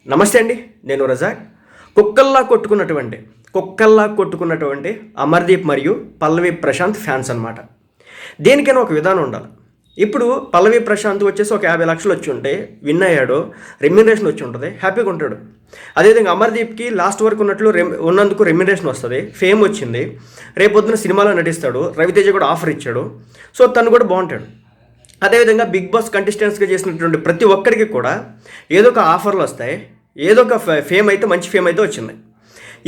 నమస్తే అండి, నేను రజాక్. కుక్కల్లా కొట్టుకున్నటువంటి అమర్దీప్ మరియు పల్లవి ప్రశాంత్ ఫ్యాన్స్ అనమాట. దేనికైనా ఒక విధానం ఉండాలి. ఇప్పుడు పల్లవి ప్రశాంత్ వచ్చేసి ఒక 50 లక్షలు వచ్చి ఉంటే విన్ అయ్యాడు, రెమ్యునరేషన్ వచ్చి ఉంటుంది, హ్యాపీగా ఉంటాడు. అదేవిధంగా అమర్దీప్కి లాస్ట్ వరకు ఉన్నందుకు రెమ్యునరేషన్ వస్తుంది, ఫేమ్ వచ్చింది, రేపొద్దున సినిమాలో నటిస్తాడు, రవితేజ కూడా ఆఫర్ ఇచ్చాడు, సో తను కూడా బాగుంటాడు. అదేవిధంగా బిగ్ బాస్ కంటెస్టెంట్స్గా చేసినటువంటి ప్రతి ఒక్కరికి కూడా ఏదో ఒక ఆఫర్లు వస్తాయి, ఏదో ఒక ఫేమ్ అయితే, మంచి ఫేమ్ అయితే వచ్చింది.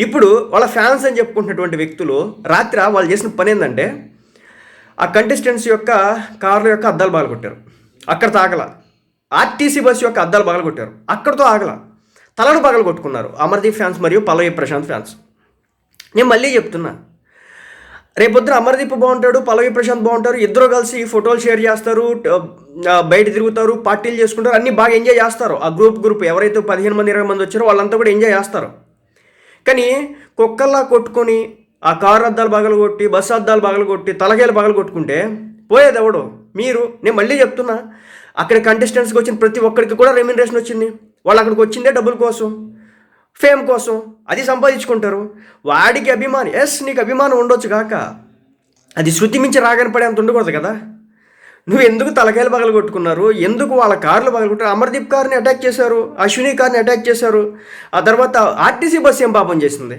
ఇప్పుడు వాళ్ళ ఫ్యాన్స్ అని చెప్పుకుంటున్నటువంటి వ్యక్తులు రాత్రి వాళ్ళు చేసిన పని ఏంటంటే ఆ కంటెస్టెంట్స్ యొక్క కార్ల యొక్క అద్దాలు పగలగొట్టారు. అక్కడ తాగల. ఆర్టీసీ బస్సు యొక్క అద్దాలు పగలగొట్టారు, అక్కడితో ఆగల, తలను పగలగొట్టుకున్నారు అమర్దీప్ ఫ్యాన్స్ మరియు పల్లవి ప్రశాంత్ ఫ్యాన్స్. నేను మళ్ళీ చెప్తున్నా, రేపొద్దున అమర్దీప్ బాగుంటాడు, పల్లవి ప్రశాంత్ బాగుంటారు, ఇద్దరు కలిసి ఫోటోలు షేర్ చేస్తారు, బయట తిరుగుతారు, పార్టీలు చేసుకుంటారు, అన్నీ బాగా ఎంజాయ్ చేస్తారు. ఆ గ్రూప్ ఎవరైతే 15 మంది 20 మంది వచ్చారో వాళ్ళంతా కూడా ఎంజాయ్ చేస్తారు. కానీ కుక్కల్లా కొట్టుకొని ఆ కారు అద్దాలు పగలగొట్టి, బస్సు అద్దాలు పగలగొట్టి, తలకాయలు పగలగొట్టుకుంటే పోయేది ఎవడు? మీరు. నేను మళ్ళీ చెప్తున్నా, అక్కడ కంటెస్టెంట్స్కి వచ్చిన ప్రతి ఒక్కరికి కూడా రెమ్యునరేషన్ వచ్చింది. వాళ్ళు అక్కడికి వచ్చిందే డబ్బుల కోసం, ఫేమ్ కోసం, అది సంపాదించుకుంటారు. వాడికి అభిమానం, నీకు అభిమానం ఉండొచ్చు కాక అది శృతి మించి రాగానే పడే అంత ఉండకూడదు కదా. నువ్వు ఎందుకు తలకాయలు పగలగొట్టుకున్నారు? ఎందుకు వాళ్ళ కార్లు పగలగొట్టారు? అమర్దీప్ కార్ని అటాక్ చేశారు, అశ్విని కార్ని అటాక్ చేశారు, ఆ తర్వాత ఆర్టీసీ బస్సు ఏం పాపం చేసింది?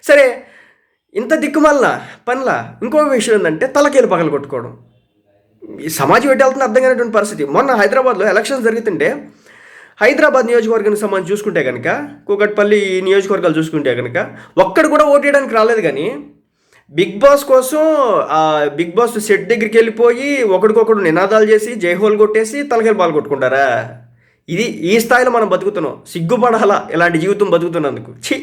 సరే, ఇంత దిక్కుమాలిన పనిలా ఇంకో విషయం ఏంటంటే తలకాయలు పగలగొట్టుకోవడం. ఈ సమాజం ఎటు వెళ్తున్న అర్థం కానటువంటి పరిస్థితి. మొన్న హైదరాబాద్లో ఎలక్షన్స్ జరుగుతుంటే హైదరాబాద్ నియోజకవర్గానికి సంబంధించి చూసుకుంటే కనుక, కూకట్పల్లి నియోజకవర్గాలు చూసుకుంటే కనుక ఒక్కడు కూడా ఓటు వేయడానికి రాలేదు. కానీ బిగ్ బాస్ కోసం బిగ్ బాస్ సెట్ దగ్గరికి వెళ్ళిపోయి ఒకడికొకడు నినాదాలు చేసి జైహోల్ కొట్టేసి తలకాయలు పాల్గొట్టుకుంటారా? ఈ స్థాయిలో మనం బతుకుతున్నాం. సిగ్గుపడాలా ఇలాంటి జీవితం బతుకుతున్నందుకు. ఛీ.